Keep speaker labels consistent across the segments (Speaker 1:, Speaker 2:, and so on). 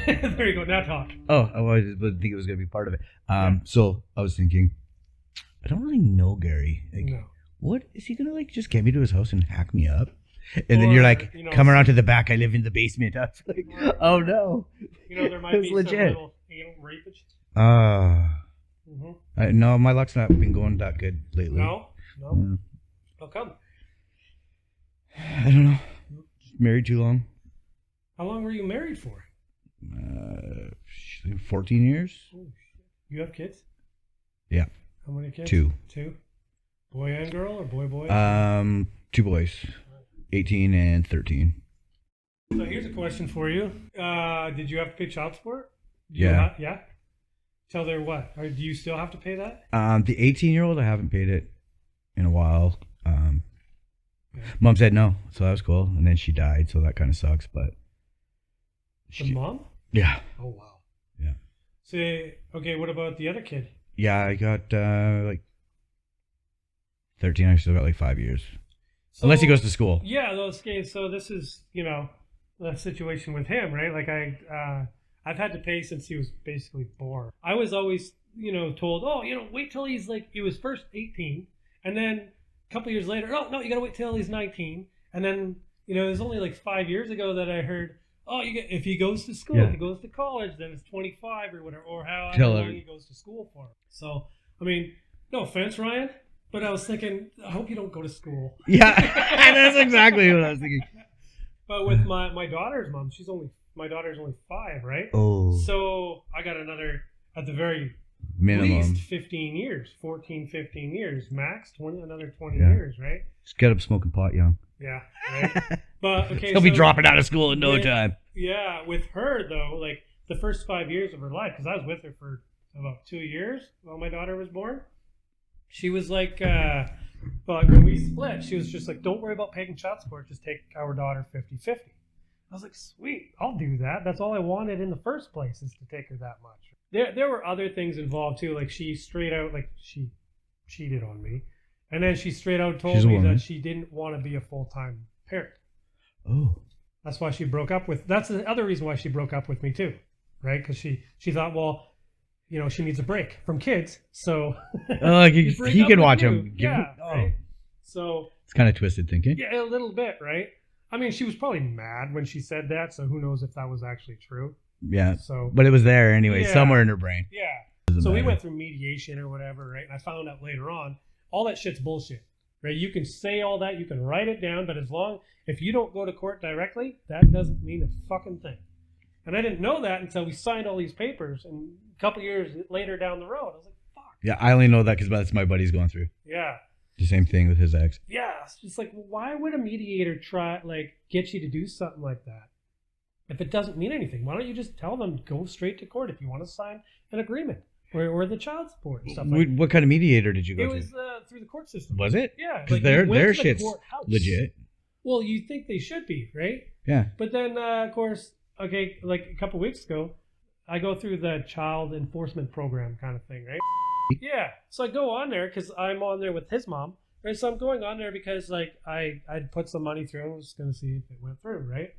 Speaker 1: There you go. Now talk.
Speaker 2: Oh, I didn't think it was going to be part of it. So I was thinking, I don't really know Gary. Like,
Speaker 1: No.
Speaker 2: what is he going to like? Just get me to his house and hack me up? And then
Speaker 1: Or,
Speaker 2: you're like,
Speaker 1: you know,
Speaker 2: come around to the back. I live in the basement. I was like, oh no.
Speaker 1: You know, there might
Speaker 2: It's
Speaker 1: be
Speaker 2: legit.
Speaker 1: some little anal rape.
Speaker 2: No, my luck's not been going that good lately.
Speaker 1: No. How come?
Speaker 2: I don't know. Married too long.
Speaker 1: How long were you married for?
Speaker 2: 14 years.
Speaker 1: Oh, shit. You have kids?
Speaker 2: Yeah.
Speaker 1: How many kids?
Speaker 2: Two.
Speaker 1: Boy and girl, or boy?
Speaker 2: 2 boys, 18 and 13.
Speaker 1: So here's a question for you. Did you have to pay child support?
Speaker 2: Yeah.
Speaker 1: Yeah? Till they're what? Or do you still have to pay that?
Speaker 2: The 18-year-old, I haven't paid it in a while. Mom said no, so that was cool. And then she died, so that kind of sucks. But
Speaker 1: The mom?
Speaker 2: Yeah.
Speaker 1: Oh, wow.
Speaker 2: Yeah.
Speaker 1: Say, okay, what about the other kid?
Speaker 2: Yeah, I got like 13. I still got like 5 years.
Speaker 1: So,
Speaker 2: Unless he goes to school.
Speaker 1: Yeah, okay, so this is, the situation with him, right? Like I've had to pay since he was basically born. I was always, told, wait till he's like, he was first 18, and then a couple years later, oh, no, you got to wait till he's 19. And then, it was only like 5 years ago that I heard, if he goes to school, if he goes to college, then it's 25 or whatever, or however long he goes to school for. So, I mean, no offense, Ryan, but I was thinking, I hope you don't go to school.
Speaker 2: Yeah, that's exactly what I was thinking.
Speaker 1: But with my daughter's mom, my daughter's only 5, right?
Speaker 2: Oh.
Speaker 1: So I got another, at the very
Speaker 2: minimum,
Speaker 1: least 15 years, 14, 15 years, max, another 20 years, right?
Speaker 2: Just get up smoking pot young.
Speaker 1: Yeah, right? But, okay,
Speaker 2: He'll be dropping out of school in no time.
Speaker 1: Yeah, with her, though, like, the first 5 years of her life, because I was with her for about 2 years while my daughter was born, she was like, when we split, she was just like, don't worry about paying child support, just take our daughter 50-50. I was like, sweet, I'll do that. That's all I wanted in the first place, is to take her that much. There were other things involved, too. Like, she straight out, like, she cheated on me. And then she straight out told me that she didn't want to be a full-time parent.
Speaker 2: Oh.
Speaker 1: That's why she broke up with... That's the other reason why she broke up with me, too. Right? Because she thought, well, she needs a break from kids. So...
Speaker 2: he can watch them.
Speaker 1: Yeah. Right? So...
Speaker 2: It's kind of twisted thinking.
Speaker 1: Yeah, a little bit, right? I mean, she was probably mad when she said that, so who knows if that was actually true.
Speaker 2: Yeah.
Speaker 1: So,
Speaker 2: but it was there anyway, somewhere in her brain.
Speaker 1: Yeah. So we went through mediation or whatever, right? And I found out later on, all that shit's bullshit, right? You can say all that, you can write it down, but if you don't go to court directly, that doesn't mean a fucking thing. And I didn't know that until we signed all these papers, and a couple years later down the road, I was like, fuck.
Speaker 2: Yeah, I only know that because that's my buddy's going through.
Speaker 1: Yeah.
Speaker 2: The same thing with his ex.
Speaker 1: Yeah, it's just like, why would a mediator try, get you to do something like that? If it doesn't mean anything, why don't you just tell them, go straight to court if you want to sign an agreement? Or the child support and stuff like that. What
Speaker 2: kind of mediator did you go to?
Speaker 1: It was through the court system.
Speaker 2: Was it?
Speaker 1: Yeah.
Speaker 2: Because their shit's legit.
Speaker 1: Well, you think they should be, right?
Speaker 2: Yeah.
Speaker 1: But then, of course, okay, like a couple weeks ago, I go through the child enforcement program kind of thing, right? Yeah. So I go on there because I'm on there with his mom, right? So I'm going on there because, I'd put some money through and I was just going to see if it went through, right?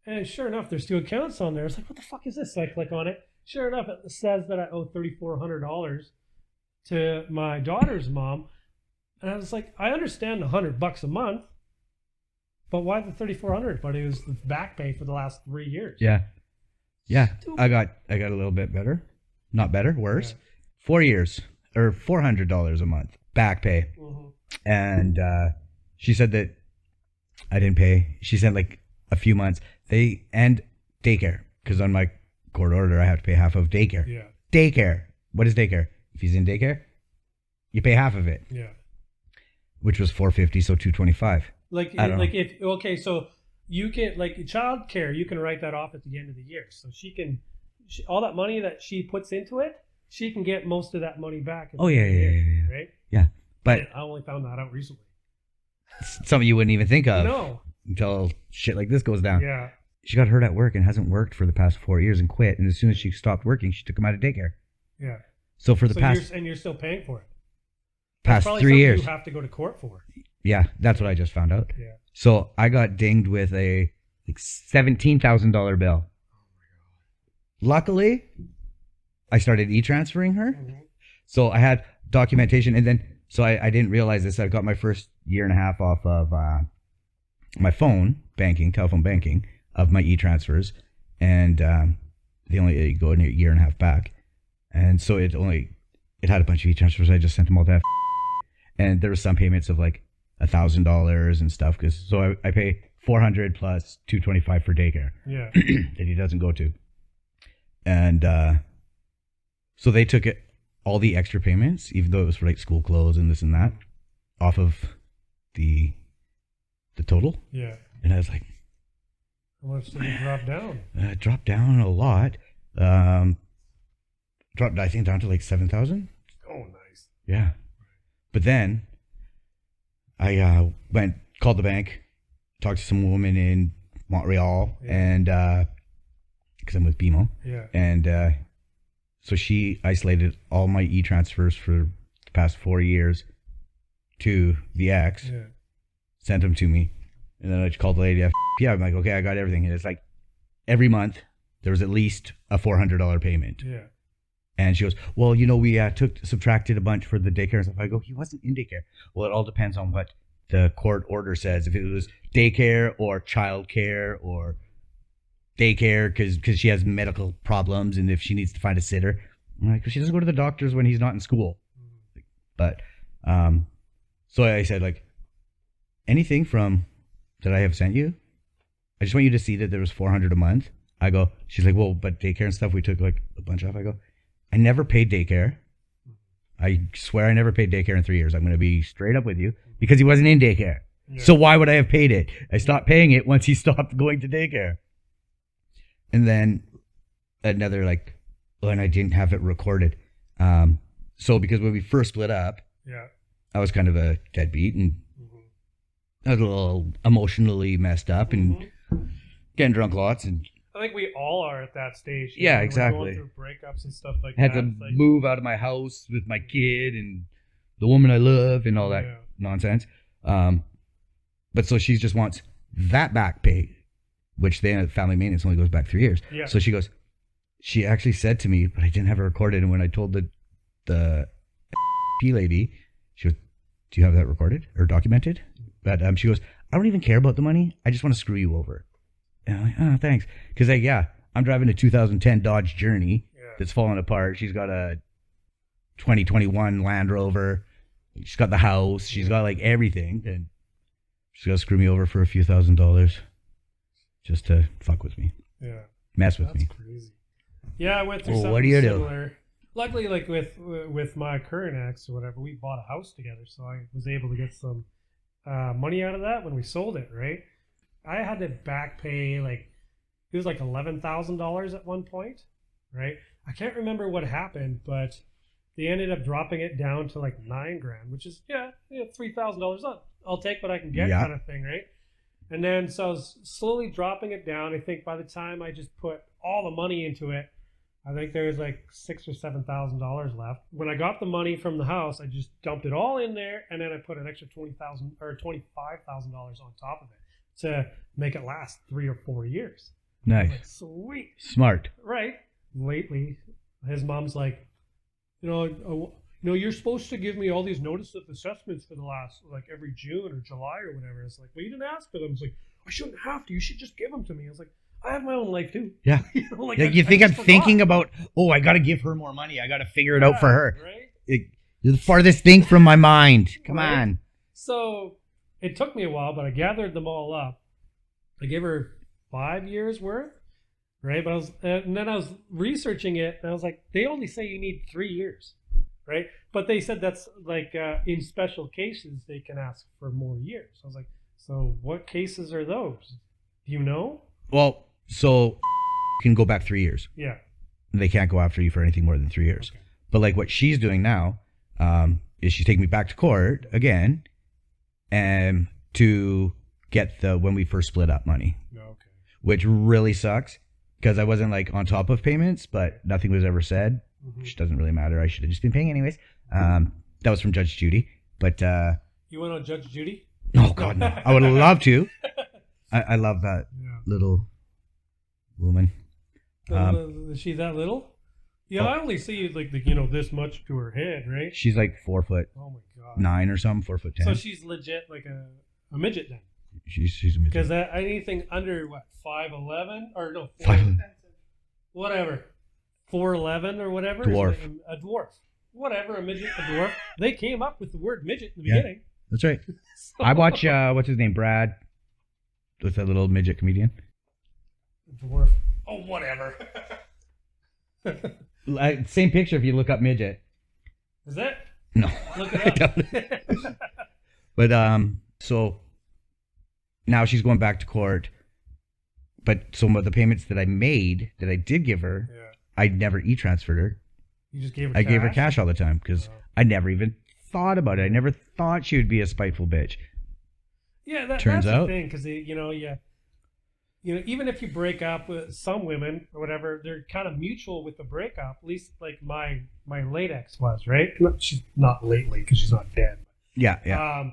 Speaker 1: And sure enough, there's 2 accounts on there. It's like, what the fuck is this? So I click on it. Sure enough, it says that I owe $3,400 to my daughter's mom. And I was like, I understand $100 a month, but why the $3,400? But it was the back pay for the last 3 years.
Speaker 2: Yeah. Yeah. Stupid. I got a little bit better. Not better, worse. Yeah. 4 years or $400 a month back pay. Mm-hmm. And she said that I didn't pay. She sent like a few months. And daycare, because on my court order I have to pay half of daycare.
Speaker 1: Yeah.
Speaker 2: Daycare. What is daycare? If he's in daycare, you pay half of it.
Speaker 1: Yeah.
Speaker 2: Which was $450, so $225.
Speaker 1: So you can child care, you can write that off at the end of the year. So all that money that she puts into it, she can get most of that money back.
Speaker 2: Yeah.
Speaker 1: Right?
Speaker 2: Yeah. But
Speaker 1: I only found that out recently.
Speaker 2: Something you wouldn't even think of.
Speaker 1: No.
Speaker 2: Until shit like this goes down.
Speaker 1: Yeah.
Speaker 2: She got hurt at work and hasn't worked for the past 4 years and quit. And as soon as she stopped working, she took him out of daycare.
Speaker 1: Yeah.
Speaker 2: So for the past...
Speaker 1: You're still paying for it.
Speaker 2: Past 3 years.
Speaker 1: You have to go to court for.
Speaker 2: Yeah, that's what I just found out.
Speaker 1: Yeah.
Speaker 2: So I got dinged with a $17,000 bill.
Speaker 1: Oh my God.
Speaker 2: luckily, I started e-transferring her.
Speaker 1: Mm-hmm.
Speaker 2: So I had documentation, and then so I didn't realize this. I got my first year and a half off of my telephone banking of my e-transfers, and they only go a year and a half back, and so it had a bunch of e-transfers. I just sent them all to F, and there was some payments of like $1,000 and stuff, because so I pay $400 plus $225 for daycare.
Speaker 1: Yeah.
Speaker 2: That he doesn't go to, and so they took it. All the extra payments, even though it was for like school clothes and this and that, off of the total.
Speaker 1: Yeah.
Speaker 2: And I was like,
Speaker 1: how much did it drop down?
Speaker 2: It dropped down a lot. Dropped, I think, down to like 7,000.
Speaker 1: Oh, nice.
Speaker 2: Yeah. But then I called the bank, talked to some woman in Montreal, and because I'm with BMO.
Speaker 1: Yeah.
Speaker 2: And so she isolated all my e-transfers for the past 4 years to the ex, sent them to me, and then I just called the lady. Yeah, I'm like, okay, I got everything. And it's like every month there was at least a $400 payment.
Speaker 1: Yeah.
Speaker 2: And she goes, well, we subtracted a bunch for the daycare and stuff. I go, he wasn't in daycare. Well, it all depends on what the court order says. If it was daycare or childcare or daycare because she has medical problems, and if she needs to find a sitter, I'm like, she doesn't go to the doctors when he's not in school. But so I said, like, anything from that I have sent you, I just want you to see that there was $400 a month. I go, she's like, well, but daycare and stuff we took like a bunch off. I go, I never paid daycare. I swear I never paid daycare in 3 years. I'm going to be straight up with you, because he wasn't in daycare. Yeah. So why would I have paid it? I stopped paying it once he stopped going to daycare. And then another, like, and I didn't have it recorded. So because when we first split up, I was kind of a deadbeat, and I was a little emotionally messed up and getting drunk lots. And
Speaker 1: I think we all are at that stage.
Speaker 2: Yeah, exactly.
Speaker 1: We're going through breakups and stuff like
Speaker 2: had
Speaker 1: that.
Speaker 2: to move out of my house with my kid and the woman I love and all that nonsense. But so she just wants that back pay, which then family maintenance only goes back 3 years.
Speaker 1: Yeah.
Speaker 2: So she actually said to me, but I didn't have it recorded. And when I told the P lady, she goes, do you have that recorded or documented? But she goes, I don't even care about the money. I just want to screw you over. And I'm like, oh, thanks. Because I'm driving a 2010 Dodge Journey that's falling apart. She's got a 2021 Land Rover. She's got the house. She's got like everything. And she's got to screw me over for a few $1,000s just to fuck with me.
Speaker 1: Yeah.
Speaker 2: Mess with me.
Speaker 1: That's crazy. Yeah, I went through something
Speaker 2: what do you
Speaker 1: similar. Luckily, like with my current ex or whatever, we bought a house together, so I was able to get some money out of that when we sold it, right? I had to back pay, like, it was like $11,000 at one point, right? I can't remember what happened, but they ended up dropping it down to like $9,000, which is $3,000 up. I'll take what I can get, kind of thing, right? And then so I was slowly dropping it down. I think by the time I just put all the money into it, I think there was like $6,000 or $7,000 left. When I got the money from the house, I just dumped it all in there, and then I put an extra $20,000 or $25,000 on top of it to make it last 3 or 4 years.
Speaker 2: Nice.
Speaker 1: Like, sweet.
Speaker 2: Smart.
Speaker 1: Right. Lately, his mom's like, you're supposed to give me all these notice of assessments for the last, like, every June or July or whatever. It's like, well, you didn't ask for them. It's like, I shouldn't have to. You should just give them to me. I was like, I have my own life too.
Speaker 2: Yeah. You think I'm thinking about, I got to give her more money. I got to figure it out for her.
Speaker 1: Right.
Speaker 2: You're the farthest thing from my mind. Come on.
Speaker 1: So it took me a while, but I gathered them all up. I gave her 5 years worth, right? But and then I was researching it, and I was like, they only say you need 3 years, right? But they said that's like in special cases they can ask for more years. I was like, so what cases are those? Do you know?
Speaker 2: Well, so you can go back 3 years.
Speaker 1: Yeah.
Speaker 2: They can't go after you for anything more than 3 years. Okay. But like what she's doing now is she's taking me back to court again, and to get the when we first split up money.
Speaker 1: Okay.
Speaker 2: Which really sucks because I wasn't like on top of payments, but nothing was ever said, which doesn't really matter. I should have just been paying anyways. That was from Judge Judy, but
Speaker 1: you went on Judge Judy?
Speaker 2: Oh God, no! I would love to. I love that little woman.
Speaker 1: The Is she that little? Yeah, I only see like this much to her head, right?
Speaker 2: She's like 4'9"
Speaker 1: Oh my god.
Speaker 2: or something, 4'10".
Speaker 1: So she's legit like a midget then.
Speaker 2: She's a midget.
Speaker 1: Because anything under what 5'11" or no
Speaker 2: 5'11".
Speaker 1: Whatever 4'11" or whatever
Speaker 2: Dwarf.
Speaker 1: is a dwarf. Whatever, a midget, a dwarf. They came up with the word midget in the
Speaker 2: Yeah.
Speaker 1: beginning.
Speaker 2: That's right.
Speaker 1: So-
Speaker 2: I watch what's his name, Brad, with that little midget comedian.
Speaker 1: Dwarf. Oh, whatever.
Speaker 2: Same picture if you look up midget.
Speaker 1: Is that?
Speaker 2: No.
Speaker 1: Look it up.
Speaker 2: But so now she's going back to court. But some of the payments that I did give her,
Speaker 1: Yeah.
Speaker 2: I never e-transferred her.
Speaker 1: You just gave her
Speaker 2: I
Speaker 1: cash?
Speaker 2: gave her cash all the time because
Speaker 1: Oh.
Speaker 2: I never even thought about it. I never thought she would be a spiteful bitch.
Speaker 1: Yeah,
Speaker 2: Turns
Speaker 1: that's
Speaker 2: out.
Speaker 1: the thing, because even if you break up with some women or whatever, they're kind of mutual with the breakup. At least like my late ex was, right? She's not lately because she's not dead.
Speaker 2: Yeah, yeah.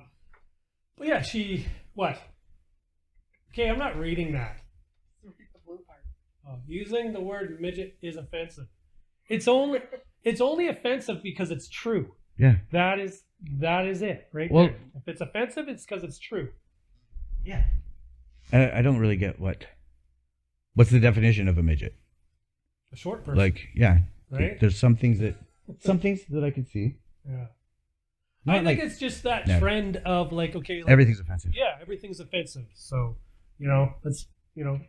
Speaker 1: But yeah, what? Okay, I'm not reading that. Using the word midget is offensive. It's only offensive because it's true.
Speaker 2: Yeah.
Speaker 1: That is it, right?
Speaker 2: Well-
Speaker 1: there. If it's offensive, it's because it's true.
Speaker 2: Yeah. I don't really get what's the definition of a midget?
Speaker 1: A short person,
Speaker 2: Like, yeah.
Speaker 1: right?
Speaker 2: There's some things that I can see.
Speaker 1: Yeah.
Speaker 2: Not
Speaker 1: I think
Speaker 2: like
Speaker 1: it's just that
Speaker 2: No.
Speaker 1: trend of like, okay, like,
Speaker 2: everything's offensive.
Speaker 1: yeah, everything's offensive. So, let's,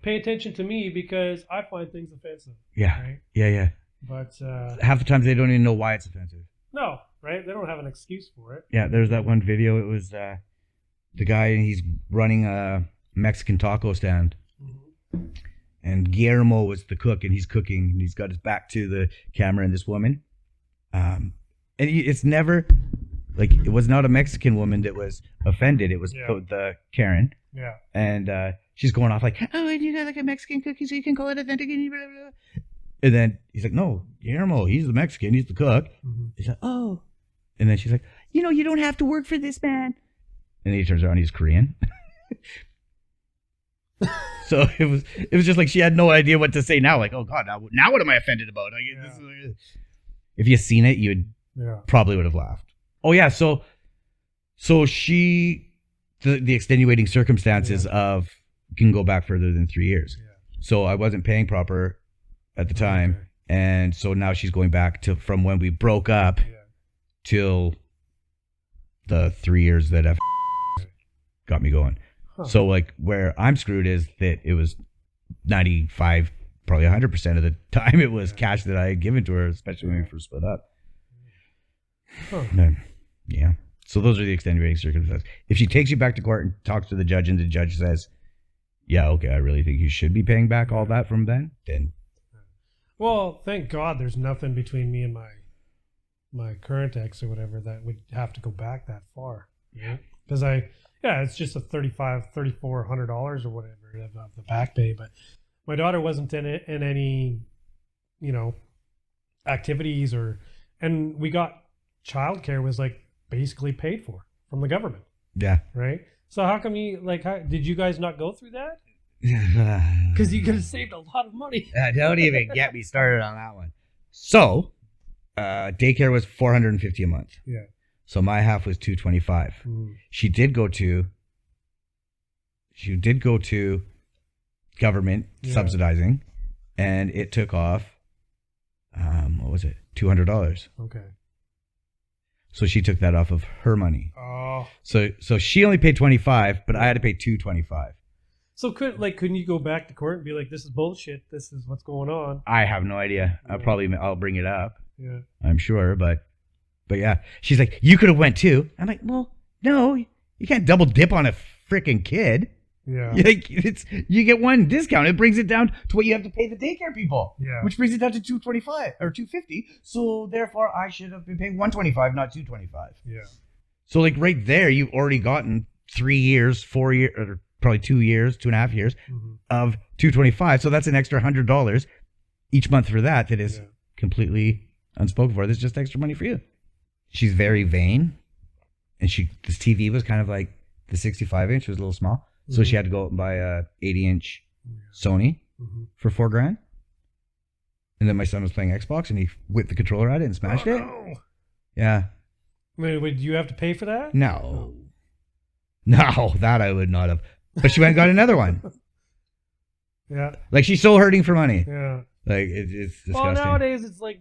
Speaker 1: pay attention to me because I find things offensive.
Speaker 2: Yeah.
Speaker 1: Right.
Speaker 2: Yeah.
Speaker 1: But
Speaker 2: Half the time they don't even know why it's offensive.
Speaker 1: no, right? They don't have an excuse for it.
Speaker 2: Yeah, there's that one video. It was the guy, and he's running a Mexican taco stand.
Speaker 1: Mm-hmm.
Speaker 2: And Guillermo was the cook, and he's cooking, and he's got his back to the camera and this woman. And it's never, like, it was not a Mexican woman that was offended. It was the Karen.
Speaker 1: Yeah.
Speaker 2: And she's going off like, oh, and you got like a Mexican cookie so you can call it authentic. And then he's like, no, Guillermo, he's the Mexican. He's the cook.
Speaker 1: Mm-hmm.
Speaker 2: He's like, oh. And then she's like, you don't have to work for this man. And then he turns around, he's Korean. So it was just like she had no idea what to say now. Like, oh God, now what am I offended about? If you seen it, you probably would have laughed. Oh yeah, so she the extenuating circumstances of can go back further than 3 years.
Speaker 1: Yeah.
Speaker 2: So I wasn't paying proper at the time, and so now she's going back to from when we broke up till the 3 years that F got me going. Huh. So like where I'm screwed is that it was 95, probably 100% of the time it was cash that I had given to her, especially when we first split up. Huh. Yeah. So those are the extenuating circumstances. If she takes you back to court and talks to the judge and the judge says, yeah, okay, I really think you should be paying back all that from then.
Speaker 1: Well, thank God there's nothing between me and my current ex or whatever that would have to go back that far. Yeah. Because it's just a $3,400 or whatever of the back pay. But my daughter wasn't in any, activities and we got childcare was like basically paid for from the government.
Speaker 2: Yeah.
Speaker 1: Right. So how come did you guys not go through that? Because you could have saved a lot of money.
Speaker 2: Don't even get me started on that one. So, daycare was $450 a month.
Speaker 1: Yeah.
Speaker 2: So my half was $225.
Speaker 1: Mm.
Speaker 2: She did go to government subsidizing, and it took off. What was it? $200.
Speaker 1: Okay.
Speaker 2: So she took that off of her money.
Speaker 1: Oh.
Speaker 2: So she only paid $25, but I had to pay $225.
Speaker 1: So couldn't you go back to court and be like, this is bullshit. This is what's going on.
Speaker 2: I have no idea. I'll bring it up.
Speaker 1: Yeah.
Speaker 2: I'm sure, but yeah. She's like, you could have went too. I'm like, well, no, you can't double dip on a freaking kid.
Speaker 1: Yeah.
Speaker 2: You get one discount. It brings it down to what you have to pay the daycare people.
Speaker 1: Yeah.
Speaker 2: Which brings it down to $225 or $250. So therefore, I should have been paying $125, not $225.
Speaker 1: Yeah.
Speaker 2: So like right there, you've already gotten 3 years, 4 years, or probably 2 years, 2.5 years of $225. So that's an extra $100 each month for that is completely unspoken for. There's just extra money for you. She's very vain, and this TV was kind of like the 65-inch was a little small. So she had to go out and buy a 80-inch Sony for $4,000. And then my son was playing Xbox, and he whipped the controller at it and smashed it.
Speaker 1: No.
Speaker 2: Yeah.
Speaker 1: I mean, would you have to pay for that?
Speaker 2: No. No, that I would not have. But she went and got another one.
Speaker 1: Yeah.
Speaker 2: Like, she's so hurting for money.
Speaker 1: Yeah.
Speaker 2: Like, it's disgusting.
Speaker 1: Well, nowadays it's like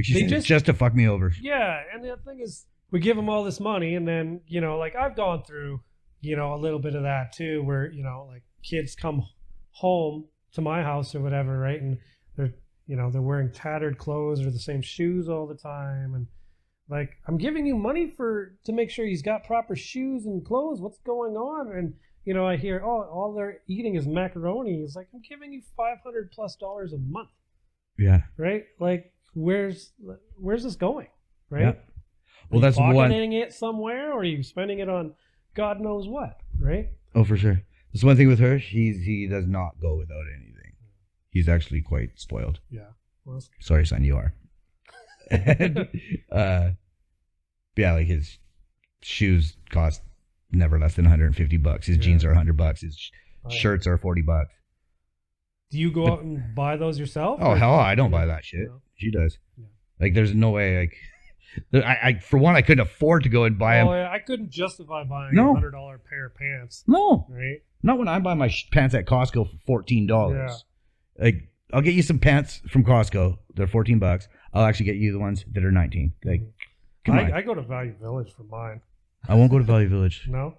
Speaker 2: She's just to fuck me over.
Speaker 1: Yeah, and the thing is, we give them all this money, and then, like, I've gone through, a little bit of that too, where, like, kids come home to my house or whatever, right? And they're, they're wearing tattered clothes or the same shoes all the time. And, like, I'm giving you money to make sure he's got proper shoes and clothes. What's going on? And, I hear, all they're eating is macaroni. It's like, I'm giving you $500+ a month.
Speaker 2: Yeah.
Speaker 1: Right? Like, where's this going? Right?
Speaker 2: Yeah. Well, that's one.
Speaker 1: Pocketing it somewhere, or are you spending it on God knows what? Right?
Speaker 2: Oh, for sure. That's one thing with her. He does not go without anything. He's actually quite spoiled.
Speaker 1: Yeah. Well,
Speaker 2: sorry, son, you are. And, yeah, like his shoes cost never less than $150. His jeans are $100. His shirts are $40.
Speaker 1: Do you go out and buy those yourself?
Speaker 2: Oh, hell, I don't buy that shit. No. She does. Yeah. Like, there's no way. Like, I for one, I couldn't afford to go and buy them.
Speaker 1: Oh, yeah, I couldn't justify buying a $100 pair of pants.
Speaker 2: No,
Speaker 1: right?
Speaker 2: Not when I buy my pants at Costco for $14.
Speaker 1: Yeah.
Speaker 2: Like, I'll get you some pants from Costco. They're $14. I'll actually get you the ones that are $19. Like, come on.
Speaker 1: I go to Value Village for mine.
Speaker 2: I won't go to Value Village.
Speaker 1: No.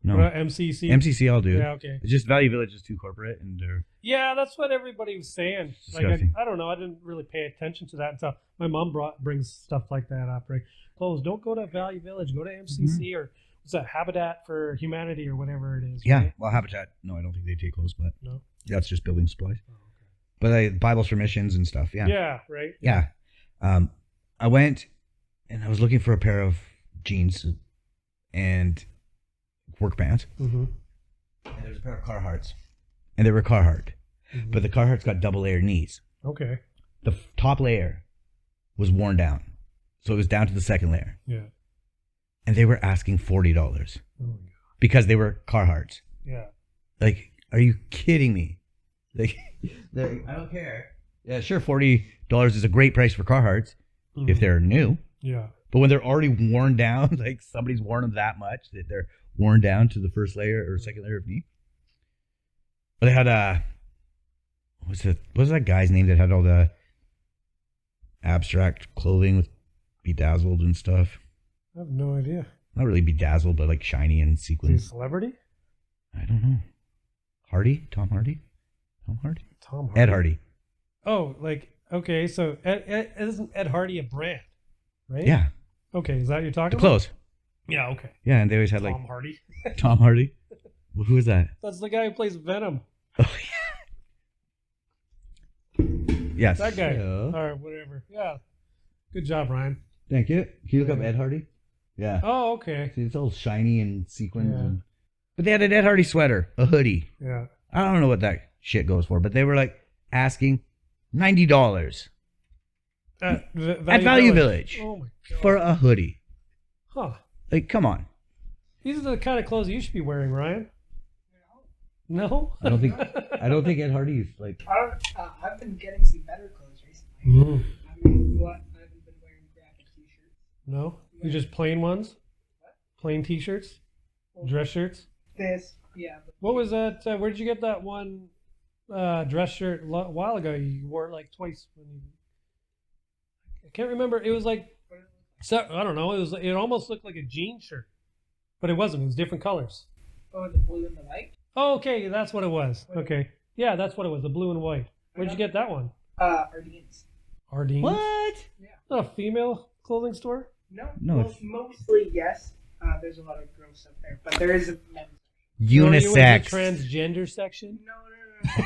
Speaker 2: No.
Speaker 1: MCC.
Speaker 2: MCC, I'll do.
Speaker 1: Yeah, okay.
Speaker 2: It's just Value Village is too corporate, and they're.
Speaker 1: Yeah, that's what everybody was saying. Like, I don't know. I didn't really pay attention to that until my mom brings stuff like that up. Right? Clothes. Don't go to Value Village. Go to MCC or what's that? Habitat for Humanity or whatever it is.
Speaker 2: Yeah.
Speaker 1: Right?
Speaker 2: Well, Habitat. No, I don't think they take clothes, but
Speaker 1: no.
Speaker 2: That's just building supplies. Oh, okay. But Bibles for missions and stuff. Yeah.
Speaker 1: Yeah. Right.
Speaker 2: Yeah. I went and I was looking for a pair of jeans and work pants. Mm-hmm. And there's a pair of Carhartts. And they were Carhartt. Mm-hmm. But the Carhartts got double layer knees.
Speaker 1: Okay.
Speaker 2: The top layer was worn down. So it was down to the second layer.
Speaker 1: Yeah.
Speaker 2: And they were asking $40. Oh my God. Because they were Carhartts.
Speaker 1: Yeah.
Speaker 2: Like, are you kidding me? Like, I don't care. Yeah, sure, $40 is a great price for Carhartts if they're new.
Speaker 1: Yeah.
Speaker 2: But when they're already worn down, like somebody's worn them that much that they're worn down to the first layer or second layer of knee. But they had what was that guy's name that had all the abstract clothing with bedazzled and stuff?
Speaker 1: I have no idea.
Speaker 2: Not really bedazzled, but like shiny and sequins.
Speaker 1: Is he a celebrity?
Speaker 2: I don't know. Hardy? Tom Hardy? Ed Hardy.
Speaker 1: Oh, like, okay, so isn't Ed Hardy a brand, right?
Speaker 2: Yeah.
Speaker 1: Okay, is that what you're talking
Speaker 2: the
Speaker 1: about?
Speaker 2: Clothes.
Speaker 1: Yeah, okay.
Speaker 2: Yeah, and they always had
Speaker 1: Tom Hardy.
Speaker 2: Tom Hardy? Well, who is that?
Speaker 1: That's the guy who plays Venom.
Speaker 2: Oh, yeah. Yes.
Speaker 1: That guy. All right, whatever. Yeah. Good job, Ryan.
Speaker 2: Thank you. Can you look up Ed Hardy? Yeah.
Speaker 1: Oh, okay.
Speaker 2: See, it's all shiny and sequins. Yeah. But they had an Ed Hardy sweater, a hoodie.
Speaker 1: Yeah.
Speaker 2: I don't know what that shit goes for, but they were like asking $90
Speaker 1: at
Speaker 2: Value Village
Speaker 1: oh my God.
Speaker 2: For a hoodie.
Speaker 1: Huh.
Speaker 2: Like, come on.
Speaker 1: These are the kind of clothes you should be wearing, Ryan. No?
Speaker 2: I don't think Ed Hardy's like.
Speaker 3: I've been getting some better clothes recently.
Speaker 1: Mm.
Speaker 3: I've been wearing graphic t-shirts.
Speaker 1: No? You just plain ones?
Speaker 3: What?
Speaker 1: Plain t-shirts? Dress shirts?
Speaker 3: Yeah.
Speaker 1: What was that? Where did you get that one dress shirt a while ago? You wore it like twice. I can't remember. It was like, I don't know. It almost looked like a jean shirt, but it wasn't. It was different colors.
Speaker 3: Oh, the blue and the white?
Speaker 1: Oh, okay. That's what it was. Okay. Yeah, that's what it was. The blue and white. Where'd you get that one?
Speaker 3: Ardene's.
Speaker 1: Ardene's?
Speaker 2: What?
Speaker 3: Yeah.
Speaker 1: Not a female clothing store?
Speaker 3: No.
Speaker 2: No.
Speaker 3: Mostly, yes. There's a lot of girls stuff there, but there is a men's
Speaker 2: section. Unisex.
Speaker 1: The transgender section?
Speaker 3: No.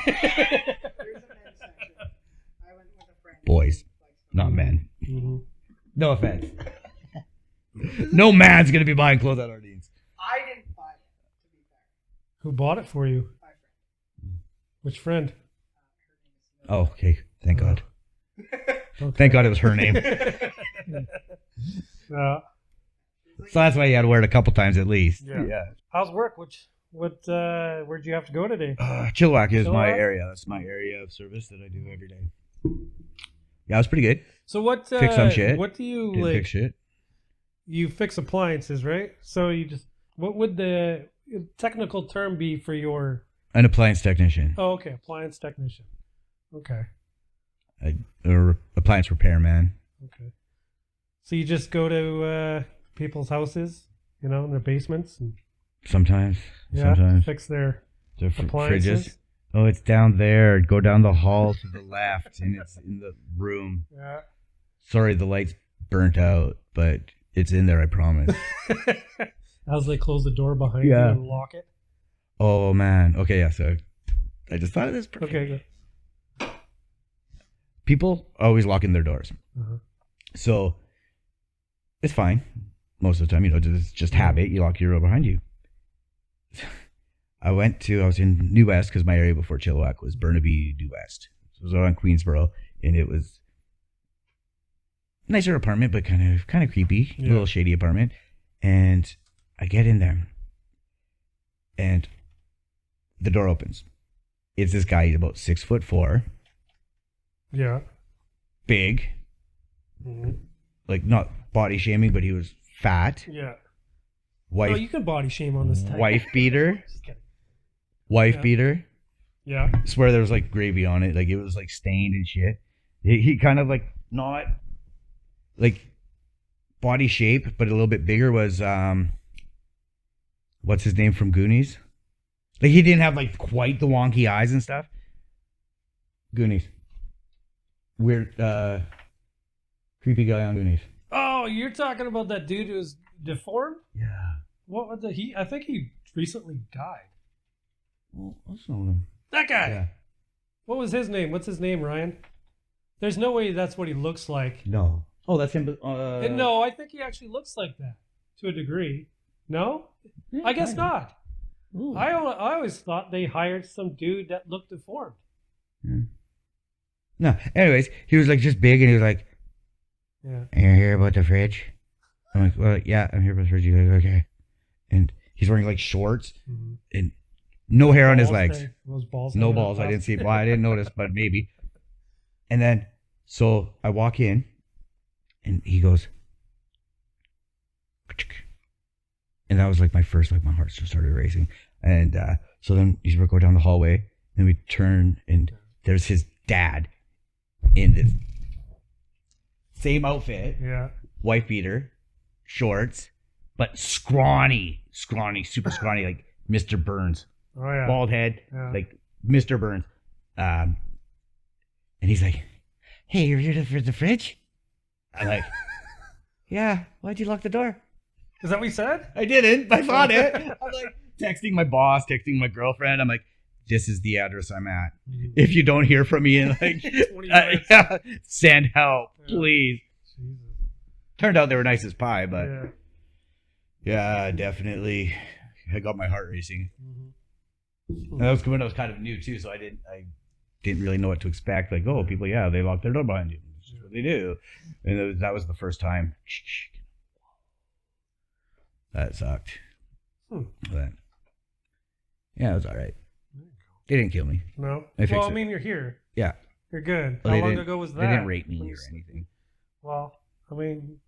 Speaker 3: There's a men's section. I went with a friend.
Speaker 2: Boys, not men.
Speaker 1: Mm-hmm.
Speaker 2: No offense. No man's gonna be buying clothes at Ardene's.
Speaker 3: I didn't buy it, to be fair.
Speaker 1: Who bought it for you?
Speaker 3: My friend.
Speaker 1: Which friend?
Speaker 2: Oh, okay. Thank God.
Speaker 1: Okay.
Speaker 2: Thank God it was her name. So that's why you had to wear it a couple times at least.
Speaker 1: Yeah. How's work? Where'd you have to go today?
Speaker 2: Chilliwack is my
Speaker 1: Chilliwack?
Speaker 2: area. That's my area of service that I do every day. Yeah, it was pretty good.
Speaker 1: So what?
Speaker 2: Fix some shit.
Speaker 1: What do you
Speaker 2: Didn't
Speaker 1: like?
Speaker 2: fix shit.
Speaker 1: You fix appliances, right? So you just what would the technical term be for your?
Speaker 2: An appliance technician.
Speaker 1: Oh, okay, appliance technician. Okay.
Speaker 2: Or appliance repairman.
Speaker 1: Okay. So you just go to people's houses, in their basements, and
Speaker 2: Sometimes. Sometimes.
Speaker 1: fix their
Speaker 2: The
Speaker 1: appliances.
Speaker 2: fridges. Oh, it's down there. Go down the hall to the left, and it's in the room.
Speaker 1: Yeah.
Speaker 2: Sorry, the light's burnt out, but it's in there, I promise.
Speaker 1: As they close the door behind you
Speaker 2: Yeah.
Speaker 1: and lock it.
Speaker 2: Oh, man. Okay, yeah, so I just thought of this. Perfect.
Speaker 1: Okay, good.
Speaker 2: People always locking their doors.
Speaker 1: Uh-huh.
Speaker 2: So it's fine. Most of the time, it's just habit. You lock your door behind you. I was in New West because my area before Chilliwack was Burnaby, New West. So it was on Queensboro, and it was nicer apartment, but kind of creepy, a little shady apartment. And I get in there, and the door opens. It's this guy. He's about 6'4",
Speaker 1: Yeah.
Speaker 2: big,
Speaker 1: Mm-hmm.
Speaker 2: like not body shaming, but he was fat.
Speaker 1: Yeah.
Speaker 2: Wife,
Speaker 1: Oh, you can body shame on this type.
Speaker 2: wife beater,
Speaker 1: Just kidding.
Speaker 2: wife
Speaker 1: Yeah.
Speaker 2: beater.
Speaker 1: Yeah.
Speaker 2: Swear there was like gravy on it, like it was like stained and shit. He kind of like not like body shape, but a little bit bigger was what's his name from Goonies? Like he didn't have like quite the wonky eyes and stuff. Goonies. Weird creepy guy on Goonies.
Speaker 1: Oh, you're talking about that dude who's deformed?
Speaker 2: Yeah.
Speaker 1: What was I think he recently died.
Speaker 2: Well, that's not him.
Speaker 1: That guy.
Speaker 2: Yeah.
Speaker 1: What was his name? What's his name, Ryan? There's no way that's what he looks like.
Speaker 2: No. Oh, that's him.
Speaker 1: No, I think he actually looks like that to a degree. No?
Speaker 2: Yeah,
Speaker 1: I guess
Speaker 2: kinda.
Speaker 1: not.
Speaker 2: Ooh.
Speaker 1: I always thought they hired some dude that looked deformed.
Speaker 2: Yeah. No. Anyways, he was like just big, and he was like,
Speaker 1: Yeah.
Speaker 2: "Are you here about the fridge?" I'm like, "Well, yeah, I'm here about the fridge." He's like, "Okay." And he's wearing like shorts
Speaker 1: Mm-hmm.
Speaker 2: and no hair on his
Speaker 1: Balls,
Speaker 2: legs.
Speaker 1: those balls.
Speaker 2: No
Speaker 1: hanging
Speaker 2: balls. I
Speaker 1: off.
Speaker 2: didn't see. Well, I didn't notice, but maybe. And then, so I walk in, and he goes, and that was like my first, like my heart just started racing. And so then we go down the hallway, and we turn, and there's his dad in this same outfit,
Speaker 1: Yeah.
Speaker 2: wife beater, shorts, but scrawny, super scrawny, like Mr. Burns.
Speaker 1: Oh yeah.
Speaker 2: Bald head,
Speaker 1: Yeah.
Speaker 2: like Mr. Burns. And he's like, "Hey, you're here for the fridge?" I'm like, "Yeah, why'd you lock the door?"
Speaker 1: Is that what he said?
Speaker 2: I didn't. I thought it. I'm like texting my boss, texting my girlfriend. I'm like, "This is the address I'm at. If you don't hear from me in like
Speaker 1: 20 minutes.
Speaker 2: send help,
Speaker 1: Yeah.
Speaker 2: please."
Speaker 1: Jesus.
Speaker 2: Turned out they were nice as pie, but
Speaker 1: Yeah.
Speaker 2: yeah, definitely, I got my heart racing.
Speaker 1: Mhm.
Speaker 2: And that was when I was kind of new too, so I didn't really know what to expect. Like, oh, people, yeah, they lock their door behind you. That's just what they do. And that was the first time. That sucked.
Speaker 1: Hmm.
Speaker 2: But yeah, it was all right.
Speaker 1: There you
Speaker 2: They didn't kill me.
Speaker 1: No.
Speaker 2: I fixed
Speaker 1: Well, I
Speaker 2: it.
Speaker 1: mean, you're here.
Speaker 2: Yeah.
Speaker 1: You're good.
Speaker 2: Well,
Speaker 1: How
Speaker 2: they
Speaker 1: long
Speaker 2: didn't-
Speaker 1: ago was that?
Speaker 2: They didn't rape me
Speaker 1: When
Speaker 2: or
Speaker 1: you-
Speaker 2: anything.
Speaker 1: Well, I mean,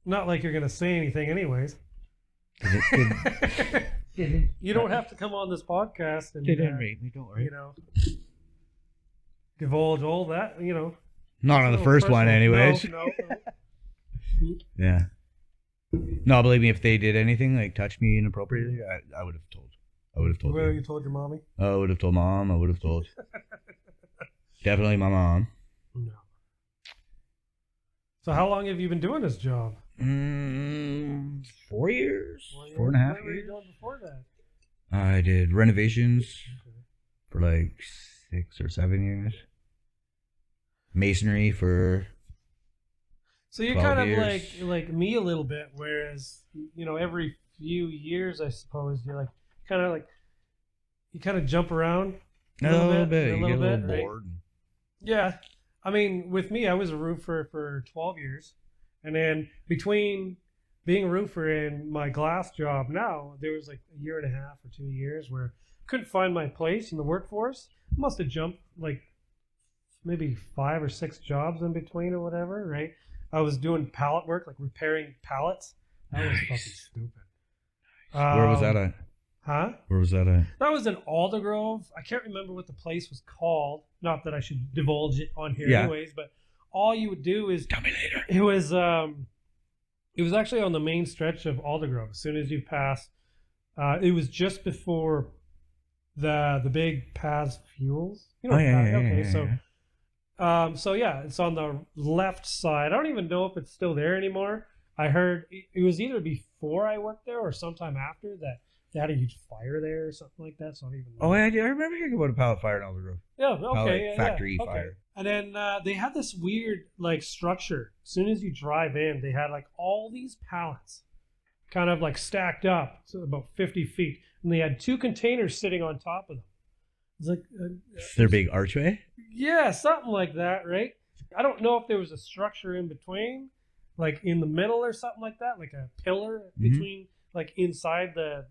Speaker 1: not like you're gonna say anything, anyways. You don't have to come on this podcast and
Speaker 2: They didn't rape me. Don't worry.
Speaker 1: divulge all that.
Speaker 2: Not on the
Speaker 1: So
Speaker 2: first one,
Speaker 1: personal.
Speaker 2: anyways.
Speaker 1: No.
Speaker 2: Yeah. No, believe me, if they did anything like touch me inappropriately, I would have told. I would have told.
Speaker 1: Well,
Speaker 2: you.
Speaker 1: you told your mommy.
Speaker 2: I would have told mom. I would have told. Definitely my mom.
Speaker 1: No. So how long have you been doing this job?
Speaker 2: 4 years,
Speaker 1: Well,
Speaker 2: 4.5
Speaker 1: what were you
Speaker 2: years.
Speaker 1: doing before that?
Speaker 2: I did renovations for like 6 or 7 years. Masonry for
Speaker 1: So you're
Speaker 2: 12
Speaker 1: kind of
Speaker 2: years.
Speaker 1: like me a little bit, whereas every few years, I suppose you're like you kind of jump around
Speaker 2: a little bit.
Speaker 1: a
Speaker 2: You
Speaker 1: little
Speaker 2: get a little
Speaker 1: bit, right?
Speaker 2: bored.
Speaker 1: Yeah, I mean, with me, I was a roofer for 12 years, and then between being a roofer and my glass job now, there was like a year and a half or 2 years where I couldn't find my place in the workforce. I must have jumped like maybe 5 or 6 jobs in between or whatever, right? I was doing pallet work, like repairing pallets. That was fucking stupid.
Speaker 2: Where was that at?
Speaker 1: Huh?
Speaker 2: Where was that at?
Speaker 1: That was in Aldergrove. I can't remember what the place was called. Not that I should divulge it on here anyways, but all you would do is...
Speaker 2: Tell me later.
Speaker 1: It was actually on the main stretch of Aldergrove. As soon as you pass... it was just before the big Paz Fuels. You know, so it's on the left side. I don't even know if it's still there anymore. I heard it was either before I worked there or sometime after that they had a huge fire there or something like that. So I don't even know.
Speaker 2: Oh, I remember hearing about a pallet fire in Aldergrove.
Speaker 1: Yeah, okay.
Speaker 2: Factory
Speaker 1: okay.
Speaker 2: fire.
Speaker 1: And then they had this weird like structure. As soon as you drive in, they had like all these pallets kind of like stacked up, so about 50 feet. And they had 2 containers sitting on top of them. It's like...
Speaker 2: their big archway?
Speaker 1: Yeah, something like that, right? I don't know if there was a structure in between, like in the middle or something like that, like a pillar between, like inside the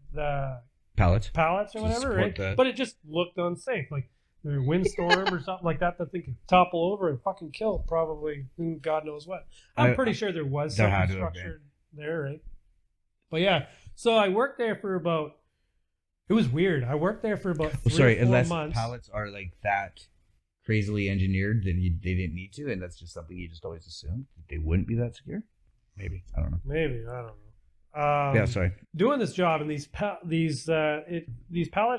Speaker 2: pallets
Speaker 1: or whatever, right?
Speaker 2: That.
Speaker 1: But it just looked unsafe. Like a windstorm or something like that thing could topple over and fucking kill probably God knows what. I'm pretty sure there was something structured there, right? But yeah, so I worked there for about... It was weird. I worked there for about 3 or 4 months.
Speaker 2: Pallets are like that crazily engineered that they didn't need to, and that's just something you just always assumed they wouldn't be that secure. Maybe I don't know.
Speaker 1: Yeah,
Speaker 2: sorry.
Speaker 1: Doing this job, and these pallets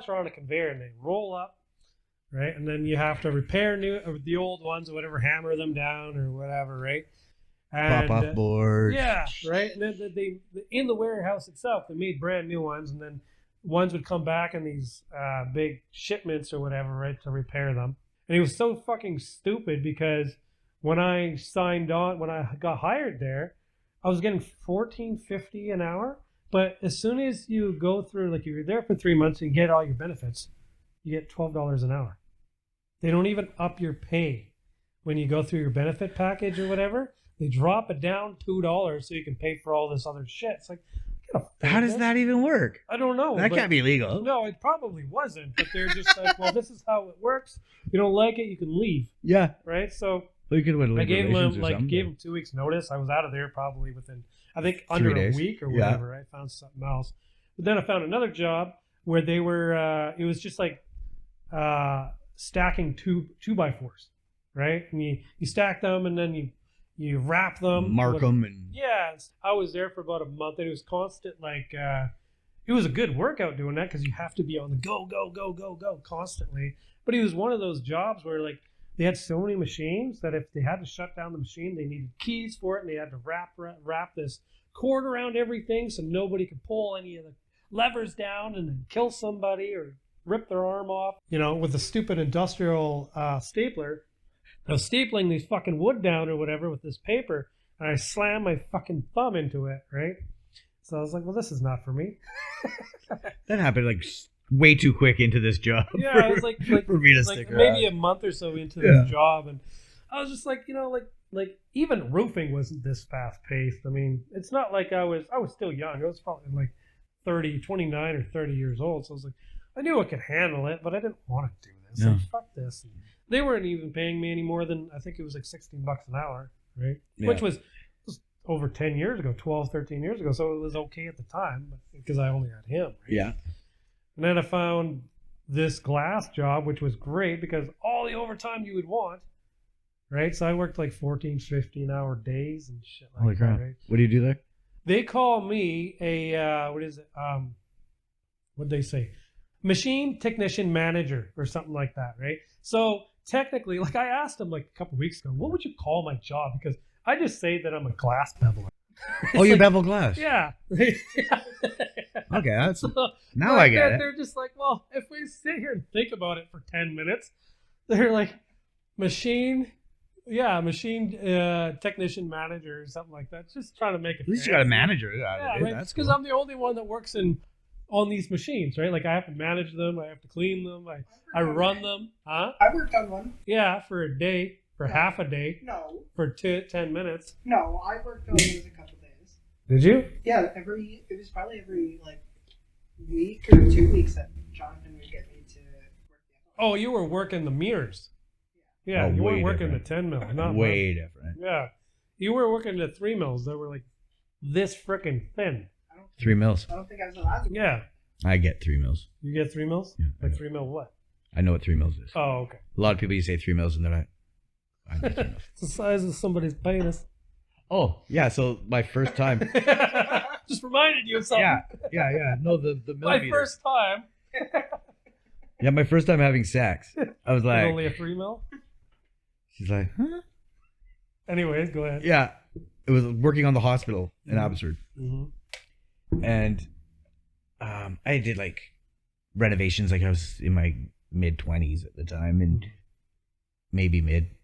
Speaker 1: are on a conveyor, and they roll up, right? And then you have to repair the old ones or whatever, hammer them down or whatever, right? And,
Speaker 2: pop off boards.
Speaker 1: Yeah, right. And then they in the warehouse itself, they made brand new ones, and then ones would come back in these big shipments or whatever, right, to repair them. And it was so fucking stupid because when I got hired there, I was getting $14.50 an hour. But as soon as you go through, like you're there for 3 months and get all your benefits, you get $12 an hour. They don't even up your pay when you go through your benefit package or whatever. They drop it down $2 so you can pay for all this other shit. It's like,
Speaker 2: how does that even work?
Speaker 1: I don't know.
Speaker 2: That can't be legal.
Speaker 1: No, it probably wasn't. But they're just like, well, this is how it works. If you don't like it, you can leave.
Speaker 2: Yeah.
Speaker 1: Right? So
Speaker 2: well, you could win
Speaker 1: I gave them 2 weeks notice. I was out of there probably within, I think, under a week or whatever. I found something else. But then I found another job where they were, it was just like stacking 2x4s, right? And you stack them and then you wrap them,
Speaker 2: mark them, and
Speaker 1: I was there for about a month, and it was constant. Like it was a good workout doing that because you have to be on the go constantly. But it was one of those jobs where like they had so many machines that if they had to shut down the machine, they needed keys for it, and they had to wrap this cord around everything so nobody could pull any of the levers down and then kill somebody or rip their arm off. You know, with a stupid industrial stapler. I was stapling these fucking wood down or whatever with this paper, and I slammed my fucking thumb into it, right? So I was like, well, this is not for me.
Speaker 2: That happened like way too quick into this job.
Speaker 1: Yeah, I was like
Speaker 2: for me to stick around.
Speaker 1: Maybe a month or so into this job, and I was just like, you know, like even roofing wasn't this fast paced. I mean, it's not like I was still young. I was probably like 29 or 30 years old. So I was like, I knew I could handle it, but I didn't want to do this.
Speaker 2: No.
Speaker 1: Like, fuck this. And they weren't even paying me any more than, I think it was like $16 an hour, right?
Speaker 2: Yeah.
Speaker 1: Which was over 10 years ago, 12, 13 years ago. So it was okay at the time because I only had him. Right?
Speaker 2: Yeah.
Speaker 1: And then I found this glass job, which was great because all the overtime you would want, right? So I worked like 14, 15-hour days and shit like
Speaker 2: Holy
Speaker 1: that,
Speaker 2: crap.
Speaker 1: right?
Speaker 2: What do you do there?
Speaker 1: They call me a, what'd they say? Machine technician manager or something like that, right? So technically, like I asked them like a couple weeks ago, what would you call my job? Because I just say that I'm a glass beveler.
Speaker 2: Oh, you bevel glass?
Speaker 1: Yeah.
Speaker 2: Okay, that's now I get it.
Speaker 1: They're just like, well, if we sit here and think about it for 10 minutes, they're like, machine technician manager or something like that. Just trying to make it.
Speaker 2: At least you got a manager. Yeah,
Speaker 1: right?
Speaker 2: That's
Speaker 1: because
Speaker 2: cool.
Speaker 1: I'm the only one that works on these machines, right? Like I have to manage them, I have to clean them, I run them. Huh?
Speaker 3: I worked on one.
Speaker 1: Yeah, for a day, half a day.
Speaker 3: No.
Speaker 1: For 10 minutes.
Speaker 3: No, I worked on those a couple days.
Speaker 1: Did you?
Speaker 3: Yeah, it was probably every like week or 2 weeks that Jonathan would get me to work the other one.
Speaker 1: Oh, you were working the mirrors. Yeah,
Speaker 2: Oh,
Speaker 1: you
Speaker 2: way
Speaker 1: weren't working
Speaker 2: different.
Speaker 1: the 10 mil, not
Speaker 2: Way
Speaker 1: mine.
Speaker 2: different.
Speaker 1: Yeah, you were working the 3 mils that were like this freaking thin.
Speaker 2: 3 mils.
Speaker 3: I don't think I was allowed to.
Speaker 1: Yeah,
Speaker 2: I get 3 mils.
Speaker 1: you get 3 mils.
Speaker 2: Yeah,
Speaker 1: Like 3 mil what?
Speaker 2: I know what 3 mils is.
Speaker 1: Oh, okay.
Speaker 2: A lot of people you say 3 mils and they're like, I get 3 mils.
Speaker 1: It's the size of somebody's penis.
Speaker 2: Oh, yeah. So my first time.
Speaker 1: Just reminded you of something.
Speaker 2: Yeah. No, the
Speaker 1: My
Speaker 2: millimeter.
Speaker 1: first time.
Speaker 2: Yeah, my first time having sex. I was like,
Speaker 1: Only a 3 mil.
Speaker 2: she's like, huh?
Speaker 1: Anyways, go ahead.
Speaker 2: Yeah. It was working on the hospital in Abbotsford.
Speaker 1: Mm-hmm.
Speaker 2: And I did like renovations. Like I was in my mid-20s at the time and maybe